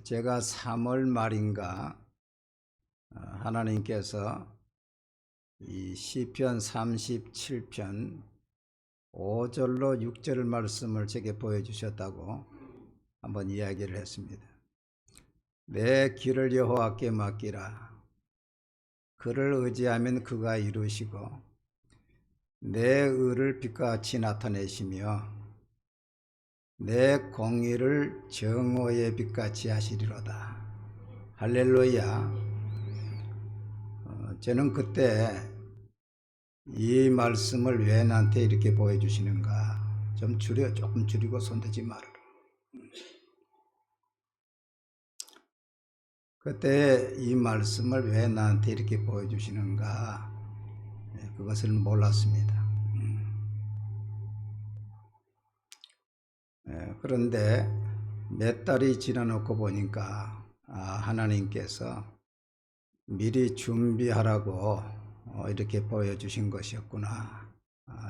제가 3월 말인가 하나님께서 이 시편 37편 5절로 6절 말씀을 제게 보여주셨다고 한번 이야기를 했습니다. 내 길을 여호와께 맡기라. 그를 의지하면 그가 이루시고 내 의를 빛같이 나타내시며 내 공의를 정오의 빛같이 하시리로다. 할렐루야. 저는 그때 이 말씀을 왜 나한테 이렇게 보여주시는가, 조금 줄이고 손대지 말아라. 그때 이 말씀을 왜 나한테 이렇게 보여주시는가, 그것을 몰랐습니다. 그런데 몇 달이 지나놓고 보니까 하나님께서 미리 준비하라고 이렇게 보여주신 것이었구나.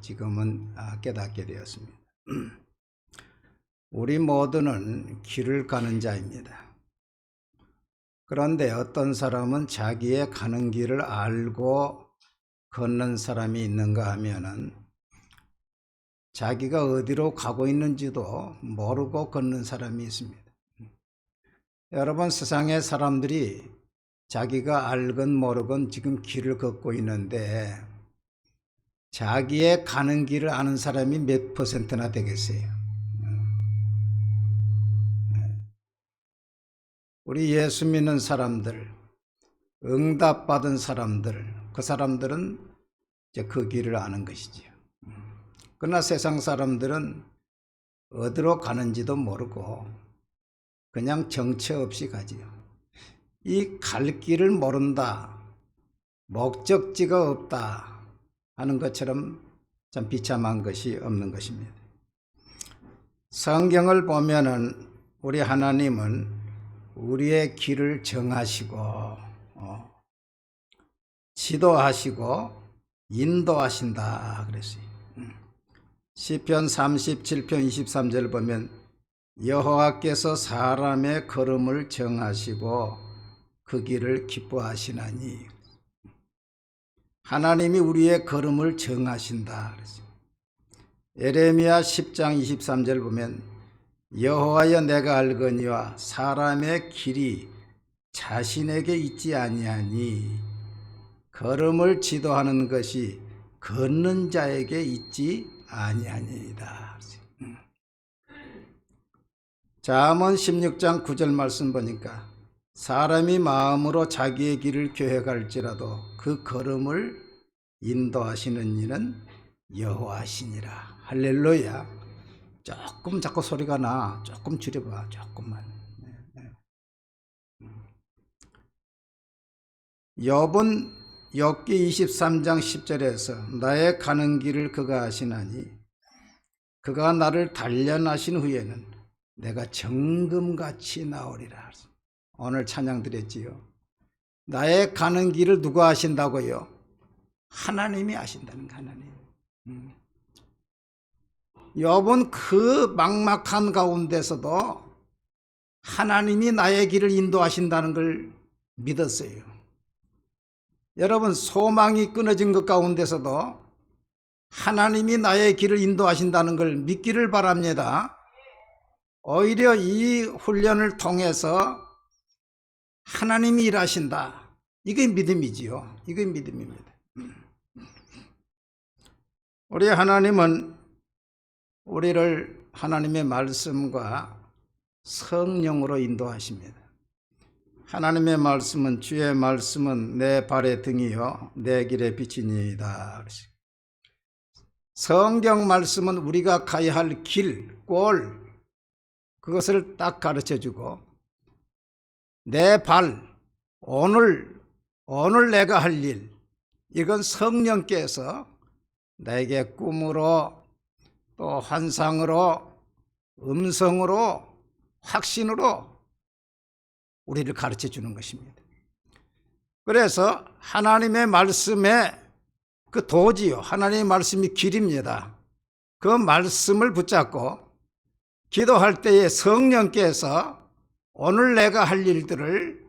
지금은 깨닫게 되었습니다. 우리 모두는 길을 가는 자입니다. 그런데 어떤 사람은 자기의 가는 길을 알고 걷는 사람이 있는가 하면은 자기가 어디로 가고 있는지도 모르고 걷는 사람이 있습니다. 여러분, 세상의 사람들이 자기가 알건 모르건 지금 길을 걷고 있는데 자기의 가는 길을 아는 사람이 몇 퍼센트나 되겠어요? 우리 예수 믿는 사람들, 응답받은 사람들, 그 사람들은 이제 그 길을 아는 것이지요. 그러나 세상 사람들은 어디로 가는지도 모르고 그냥 정처 없이 가지요. 이 갈 길을 모른다, 목적지가 없다 하는 것처럼 참 비참한 것이 없는 것입니다. 성경을 보면은 우리 하나님은 우리의 길을 정하시고 지도하시고 인도하신다 그랬어요. 시편 37편 23절 보면 여호와께서 사람의 걸음을 정하시고 그 길을 기뻐하시나니, 하나님이 우리의 걸음을 정하신다 그랬어요. 에레미야 10장 23절 보면 여호와여 내가 알거니와 사람의 길이 자신에게 있지 아니하니 걸음을 지도하는 것이 걷는 자에게 있지 아니하니이다. 잠언 16장 9절 말씀 보니까 사람이 마음으로 자기의 길을 계획할지라도 그 걸음을 인도하시는 이는 여호와시니라. 할렐루야. 조금 자꾸 소리가 나. 조금 줄여봐. 조금만. 욥은 욥기 23장 10절에서 나의 가는 길을 그가 아시나니 그가 나를 단련하신 후에는 내가 정금같이 나오리라. 오늘 찬양 드렸지요. 나의 가는 길을 누가 아신다고요? 하나님이 아신다는 거. 하나님. 욥은 그 막막한 가운데서도 하나님이 나의 길을 인도하신다는 걸 믿었어요. 여러분, 소망이 끊어진 것 가운데서도 하나님이 나의 길을 인도하신다는 걸 믿기를 바랍니다. 오히려 이 훈련을 통해서 하나님이 일하신다. 이게 믿음이지요. 이게 믿음입니다. 우리 하나님은 우리를 하나님의 말씀과 성령으로 인도하십니다. 하나님의 말씀은, 주의 말씀은 내 발의 등이요 내 길의 빛이니이다. 성경 말씀은 우리가 가야 할 길, 꼴, 그것을 딱 가르쳐주고 내 발, 오늘 내가 할 일, 이건 성령께서 나에게 꿈으로 또 환상으로 음성으로 확신으로 우리를 가르쳐 주는 것입니다. 그래서 하나님의 말씀에 그 도지요, 하나님의 말씀이 길입니다. 그 말씀을 붙잡고 기도할 때에 성령께서 오늘 내가 할 일들을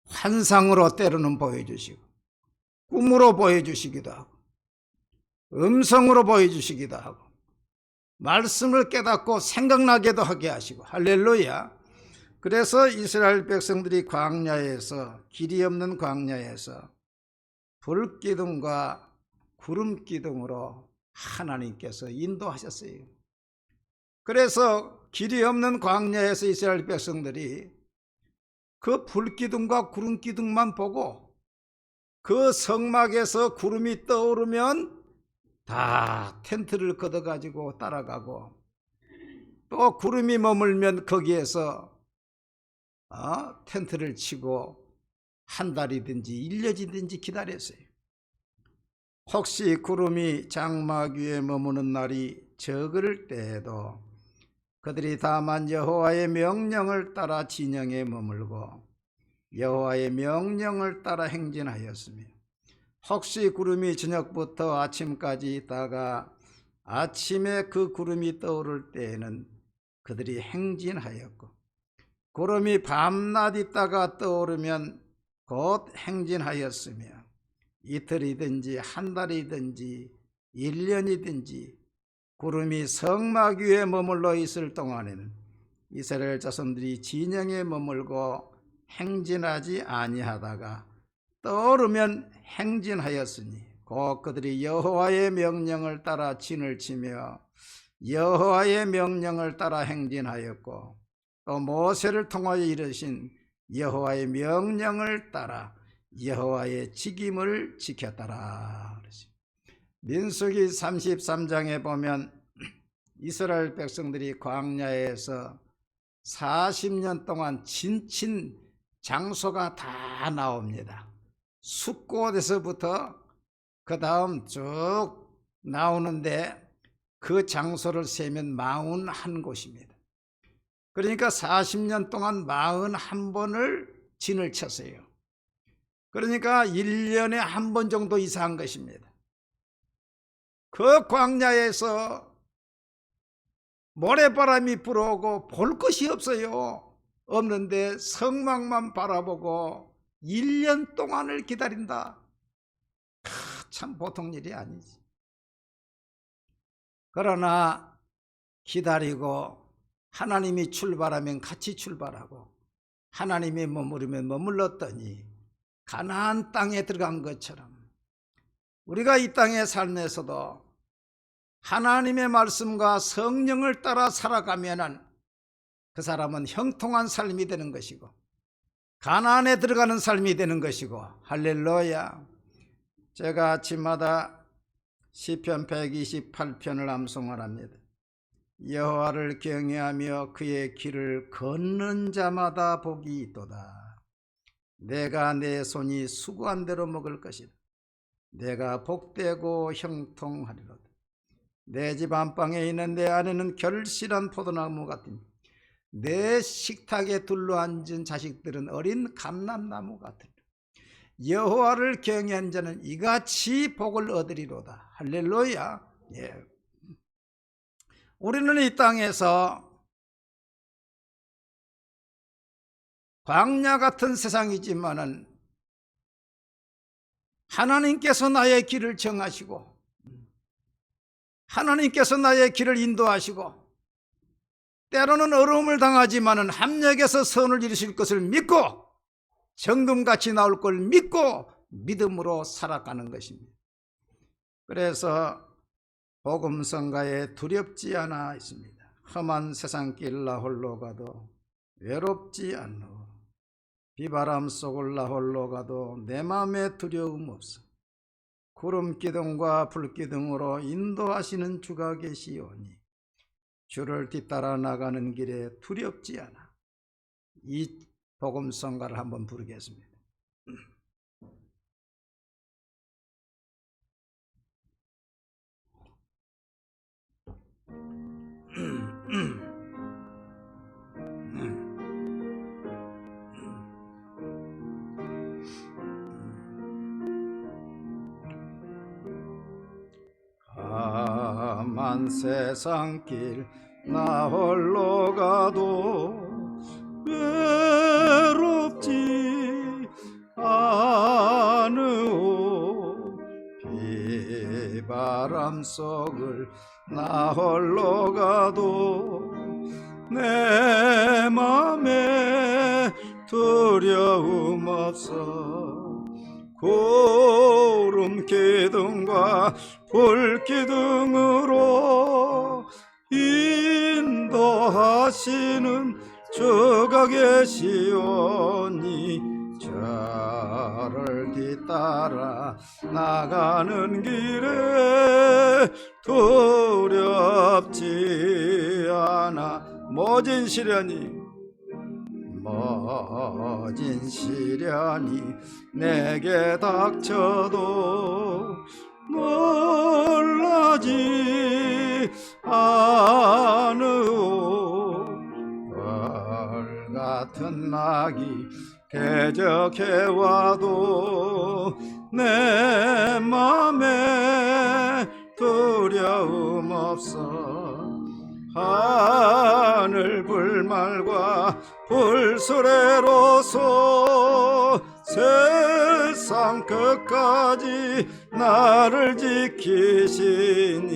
환상으로 때로는 보여주시고 꿈으로 보여주시기도 하고 음성으로 보여주시기도 하고 말씀을 깨닫고 생각나게도 하게 하시고 할렐루야. 그래서 이스라엘 백성들이 광야에서 길이 없는 광야에서 불기둥과 구름기둥으로 하나님께서 인도하셨어요. 그래서 길이 없는 광야에서 이스라엘 백성들이 그 불기둥과 구름기둥만 보고 그 성막에서 구름이 떠오르면 다 텐트를 걷어가지고 따라가고 또 구름이 머물면 거기에서 텐트를 치고 한 달이든지 1년이든지 기다렸어요. 혹시 구름이 장막 위에 머무는 날이 적을 때에도 그들이 다만 여호와의 명령을 따라 진영에 머물고 여호와의 명령을 따라 행진하였으며 혹시 구름이 저녁부터 아침까지 있다가 아침에 그 구름이 떠오를 때에는 그들이 행진하였고 구름이 밤낮 있다가 떠오르면 곧 행진하였으며 이틀이든지 한 달이든지 1년이든지 구름이 성막 위에 머물러 있을 동안에는 이스라엘 자손들이 진영에 머물고 행진하지 아니하다가 떠오르면 행진하였으니 곧 그들이 여호와의 명령을 따라 진을 치며 여호와의 명령을 따라 행진하였고 또 모세를 통하여 이르신 여호와의 명령을 따라 여호와의 직임을 지켰더라. 민수기 33장에 보면 이스라엘 백성들이 광야에서 40년 동안 지친 장소가 다 나옵니다. 숫곳에서부터 그 다음 쭉 나오는데 그 장소를 세면 41곳입니다. 그러니까 40년 동안 41번을 진을 쳤어요. 그러니까 1년에 한 번 정도 이상한 것입니다. 그 광야에서 모래바람이 불어오고 볼 것이 없어요. 없는데 성막만 바라보고 1년 동안을 기다린다. 참 보통 일이 아니지. 그러나 기다리고 하나님이 출발하면 같이 출발하고 하나님이 머무르면 머물렀더니 가나안 땅에 들어간 것처럼 우리가 이 땅의 삶에서도 하나님의 말씀과 성령을 따라 살아가면 그 사람은 형통한 삶이 되는 것이고 가나안에 들어가는 삶이 되는 것이고 할렐루야. 제가 아침마다 시편 128편을 암송을 합니다. 여호와를 경외하며 그의 길을 걷는 자마다 복이 있도다. 내가 내 손이 수고한 대로 먹을 것이다. 내가 복되고 형통하리로다. 내 집 안방에 있는 내 아내는 결실한 포도나무 같으니 내 식탁에 둘러앉은 자식들은 어린 감람나무 같으리라. 여호와를 경외한 자는 이같이 복을 얻으리로다. 할렐루야. 예. 우리는 이 땅에서 광야 같은 세상이지만은 하나님께서 나의 길을 정하시고 하나님께서 나의 길을 인도하시고 때로는 어려움을 당하지만은 합력해서 선을 이루실 것을 믿고 정금같이 나올 걸 믿고 믿음으로 살아가는 것입니다. 그래서 복음성가에 두렵지 않아 있습니다. 험한 세상길 나 홀로 가도 외롭지 않노. 비바람 속을 나 홀로 가도 내 마음에 두려움 없어. 구름기둥과 불기둥으로 인도하시는 주가 계시오니 주를 뒤따라 나가는 길에 두렵지 않아. 이 복음성가를 한번 부르겠습니다. 험한 세상길 나 홀로 가도 마음속을 나 홀로 가도 내 맘에 두려움 없어. 구름 기둥과 불 기둥으로 인도하시는 주가 계시오니 저를 뒤따라 나가는 길에 두렵지 않아. 모진 시련이 내게 닥쳐도 놀라지 않으오. 벌 같은 낙이 대적해와도 내 맘에 두려움 없어. 하늘 불말과 불수레로서 세상 끝까지 나를 지키시니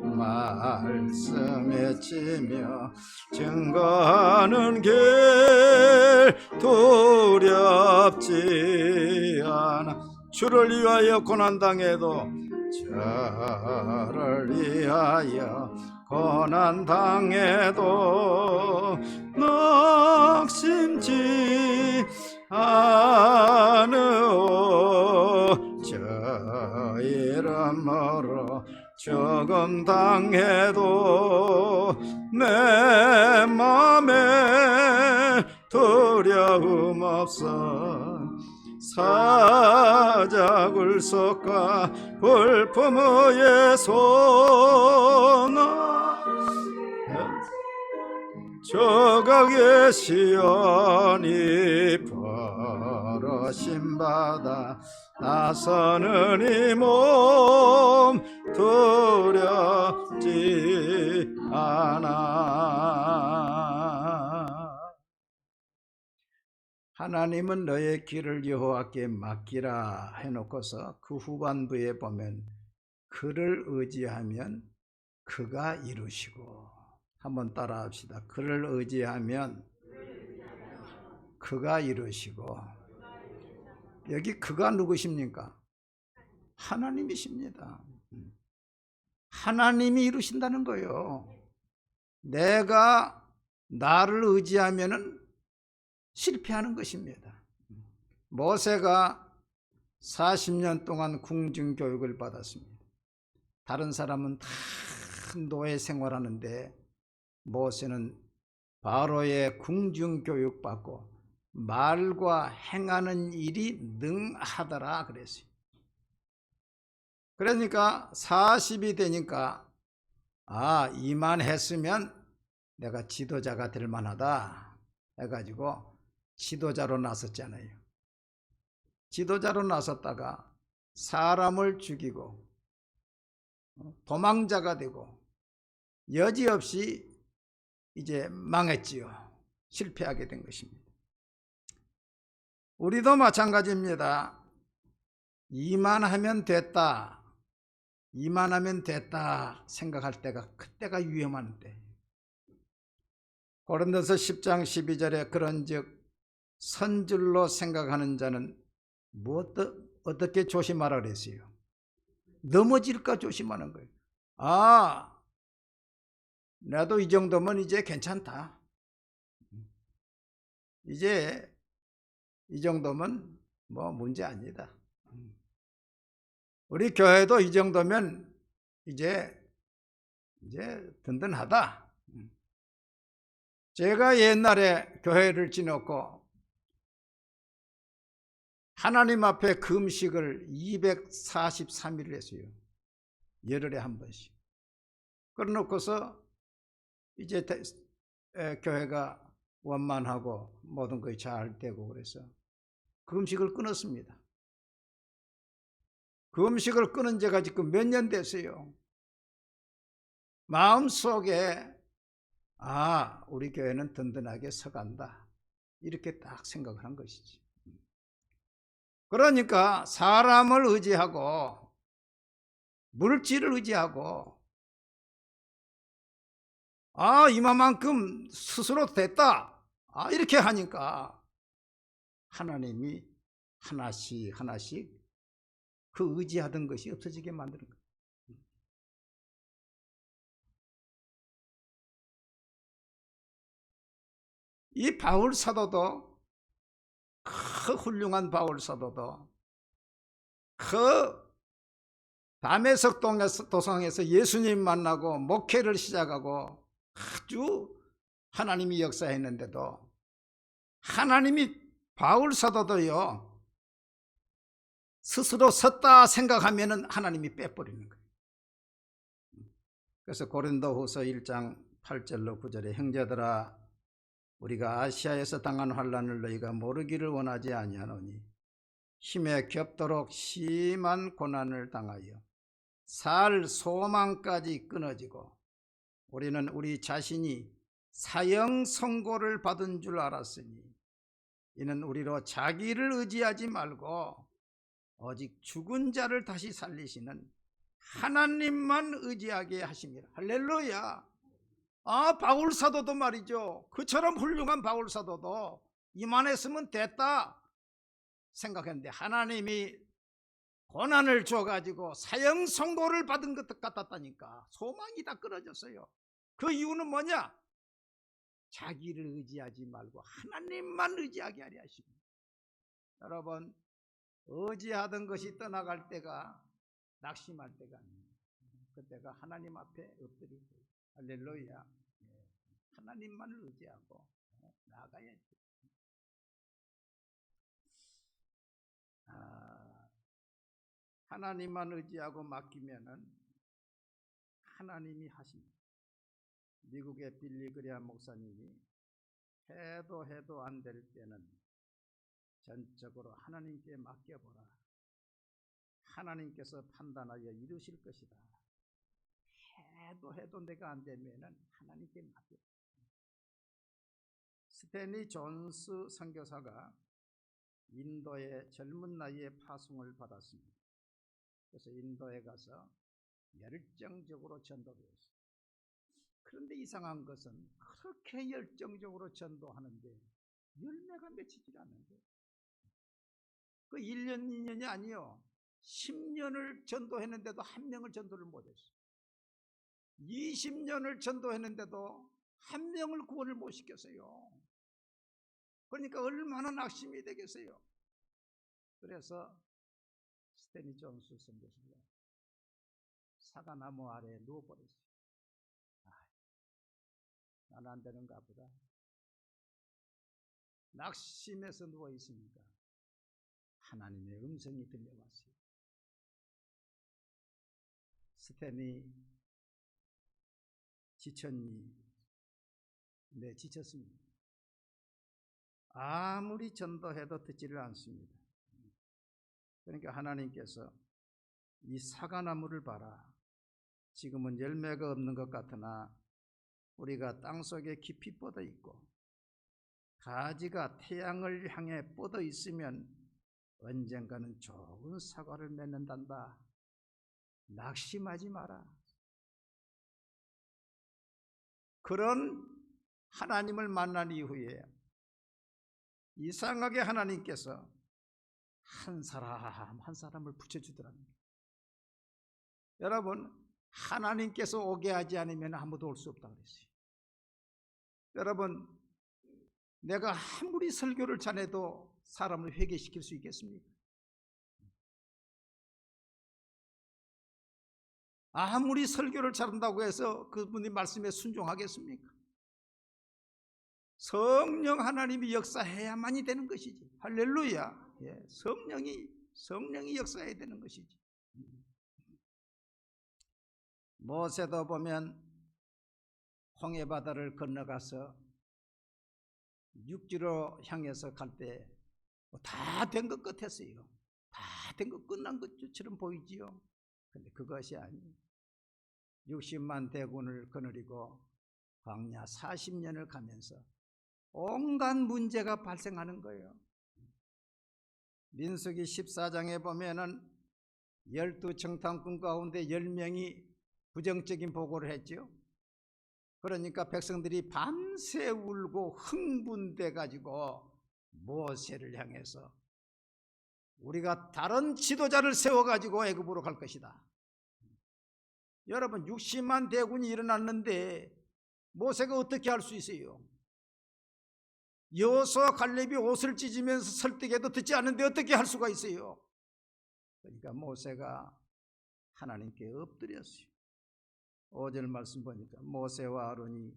말씀에 치며 증거하는 길 두렵지 않아. 주를 위하여 고난당해도 저를 위하여 고난당해도 낙심치 않으오. 저 이름으로 조금 당해도 내 맘에 두려움 없어. 사자굴 속과 불품 위에 소나 조각의 시온이 버러신 바다 나서는 이 몸 두렵지 않아. 하나님은 너의 길을 여호와께 맡기라 해놓고서 그 후반부에 보면 그를 의지하면 그가 이루시고. 한번 따라 합시다. 그를 의지하면 그가 이루시고. 여기 그가 누구십니까? 하나님이십니다. 하나님이 이루신다는 거예요. 내가 나를 의지하면은 실패하는 것입니다. 모세가 40년 동안 궁중교육을 받았습니다. 다른 사람은 다 노예 생활하는데 모세는 바로의 궁중교육 받고 말과 행하는 일이 능하더라 그랬어요. 그러니까 40이 되니까 이만했으면 내가 지도자가 될 만하다 해가지고 지도자로 나섰잖아요. 지도자로 나섰다가 사람을 죽이고 도망자가 되고 여지없이 이제 망했지요. 실패하게 된 것입니다. 우리도 마찬가지입니다. 이만하면 됐다, 이만하면 됐다 생각할 때가 그때가 위험한 때. 고린도서 10장 12절에 그런즉 선줄로 생각하는 자는 어떻게 조심하라 그랬어요? 넘어질까 조심하는 거예요. 나도 이 정도면 이제 괜찮다. 이제 이 정도면 뭐 문제 아니다. 우리 교회도 이 정도면 이제 든든하다. 제가 옛날에 교회를 지냈고 하나님 앞에 금식을 243일을 했어요. 열흘에 한 번씩. 그러놓고서 이제 교회가 원만하고 모든 것이 잘 되고 그래서 금식을 끊었습니다. 금식을 끊은 지가 지금 몇 년 됐어요. 마음속에 우리 교회는 든든하게 서간다 이렇게 딱 생각을 한 것이지. 그러니까 사람을 의지하고 물질을 의지하고 이만큼 스스로 됐다 이렇게 하니까 하나님이 하나씩 하나씩 그 의지하던 것이 없어지게 만드는 거예요. 이 바울 사도도, 그 훌륭한 바울 사도도 그 다메섹 도상에서 예수님 만나고 목회를 시작하고 아주 하나님이 역사했는데도 하나님이 바울 사도도요 스스로 섰다 생각하면은 하나님이 빼버리는 거예요. 그래서 고린도후서 1장 8절로 9절에 형제들아 우리가 아시아에서 당한 환난을 너희가 모르기를 원하지 아니하노니 힘에 겹도록 심한 고난을 당하여 살 소망까지 끊어지고 우리는 우리 자신이 사형 선고를 받은 줄 알았으니 이는 우리로 자기를 의지하지 말고 오직 죽은 자를 다시 살리시는 하나님만 의지하게 하심이라. 할렐루야. 바울 사도도 말이죠. 그처럼 훌륭한 바울 사도도 이만했으면 됐다 생각했는데 하나님이 고난을 줘가지고 사형 선고를 받은 것 같았다니까 소망이 다 끊어졌어요. 그 이유는 뭐냐? 자기를 의지하지 말고 하나님만 의지하게 하려 하십니다. 여러분 의지하던 것이 떠나갈 때가 낙심할 때가 아닙니다. 그때가 하나님 앞에 엎드릴 때예요. 할렐루야. 하나님만을 의지하고 나아가야지. 하나님만 의지하고 맡기면은 하나님이 하십니다. 미국의 빌리 그레함 목사님이 해도 안 될 때는 전적으로 하나님께 맡겨보라. 하나님께서 판단하여 이루실 것이다. 해도 내가 안 되면은 하나님께 맡겨. 스탠리 존스 선교사가 인도의 젊은 나이에 파송을 받았습니다. 그래서 인도에 가서 열정적으로 전도했어요. 그런데 이상한 것은 그렇게 열정적으로 전도하는데 열매가 맺히질 않는데 그 1년 2년이 아니요 10년을 전도했는데도 한 명을 전도를 못했어요. 20년을 전도했는데도 한 명을 구원을 못 시켰어요. 그러니까 얼마나 낙심이 되겠어요. 그래서 스탠리 존스 선교사가 사과나무 아래에 누워버렸어요. 난 안 되는가 보다. 낙심해서 누워있으니까 하나님의 음성이 들려왔어요. 스탠리 지쳤니? 네, 지쳤습니다. 아무리 전도해도 듣지를 않습니다. 그러니까 하나님께서 이 사과나무를 봐라. 지금은 열매가 없는 것 같으나 우리가 땅속에 깊이 뻗어 있고 가지가 태양을 향해 뻗어 있으면 언젠가는 좋은 사과를 맺는단다. 낙심하지 마라. 그런 하나님을 만난 이후에 이상하게 하나님께서 한 사람 한 사람을 붙여주더랍니다. 여러분 하나님께서 오게 하지 않으면 아무도 올 수 없다고 그랬어요. 여러분 내가 아무리 설교를 잘해도 사람을 회개시킬 수 있겠습니까? 아무리 설교를 잘한다고 해서 그분이 말씀에 순종하겠습니까? 성령 하나님이 역사해야만이 되는 것이지. 할렐루야. 성령이 역사해야 되는 것이지. 모세도 보면 홍해 바다를 건너가서 육지로 향해서 갈 때 다 된 것 같았어요. 다 된 것 끝난 것처럼 보이지요. 근데 그것이 아니에요. 60만 대군을 거느리고 광야 40년을 가면서 온갖 문제가 발생하는 거예요. 민수기 14장에 보면은 12 청탐꾼 가운데 10명이 부정적인 보고를 했죠. 그러니까 백성들이 밤새 울고 흥분돼 가지고 모세를 향해서 우리가 다른 지도자를 세워 가지고 애굽으로 갈 것이다. 여러분 60만 대군이 일어났는데 모세가 어떻게 할 수 있어요? 여호수아 갈렙이 옷을 찢으면서 설득해도 듣지 않는데 어떻게 할 수가 있어요? 그러니까 모세가 하나님께 엎드렸어요. 5절 말씀 보니까 모세와 아론이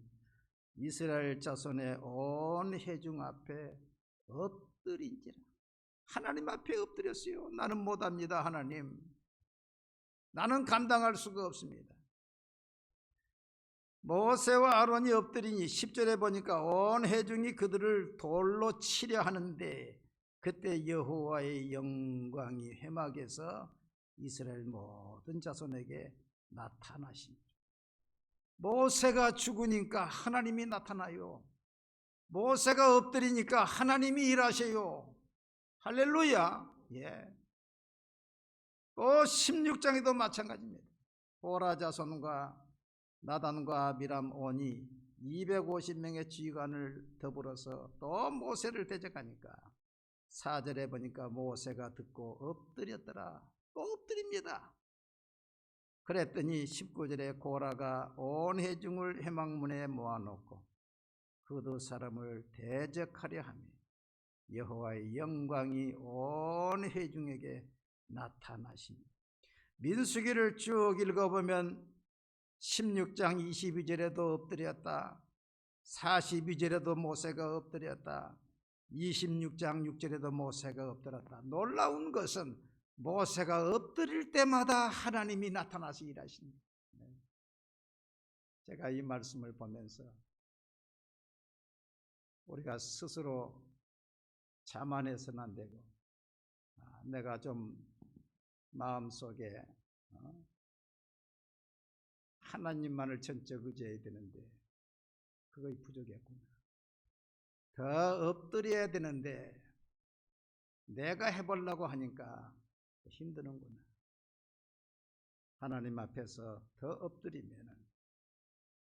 이스라엘 자손의 온 회중 앞에 엎드린지라. 하나님 앞에 엎드렸어요. 나는 못합니다. 하나님, 나는 감당할 수가 없습니다. 모세와 아론이 엎드리니 10절에 보니까 온 회중이 그들을 돌로 치려 하는데 그때 여호와의 영광이 회막에서 이스라엘 모든 자손에게 나타나시니. 모세가 죽으니까 하나님이 나타나요. 모세가 엎드리니까 하나님이 일하셔요. 할렐루야. 예. 또 16장에도 마찬가지입니다. 고라 자손과 나단과 아비람 온이 250명의 지휘관을 더불어서 또 모세를 대적하니까 4절에 보니까 모세가 듣고 엎드렸더라. 또 엎드립니다. 그랬더니 19절에 고라가 온 회중을 회막문에 모아놓고 그 두 사람을 대적하려 하며 여호와의 영광이 온 회중에게 나타나시니. 민수기를 쭉 읽어보면 16장 22절에도 엎드렸다, 42절에도 모세가 엎드렸다, 26장 6절에도 모세가 엎드렸다. 놀라운 것은 모세가 엎드릴 때마다 하나님이 나타나서 일하십니다. 제가 이 말씀을 보면서 우리가 스스로 자만해서는 안 되고, 내가 좀 마음속에 하나님만을 전적 의지해야 되는데 그것이 부족했구나. 더 엎드려야 되는데 내가 해보려고 하니까 힘드는구나. 하나님 앞에서 더 엎드리면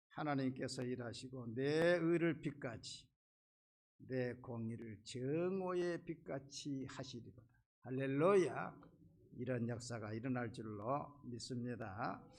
하나님께서 일하시고 내 의를 빛같이 내 공의를 정오의 빛같이 하시리로다. 할렐루야. 이런 역사가 일어날 줄로 믿습니다.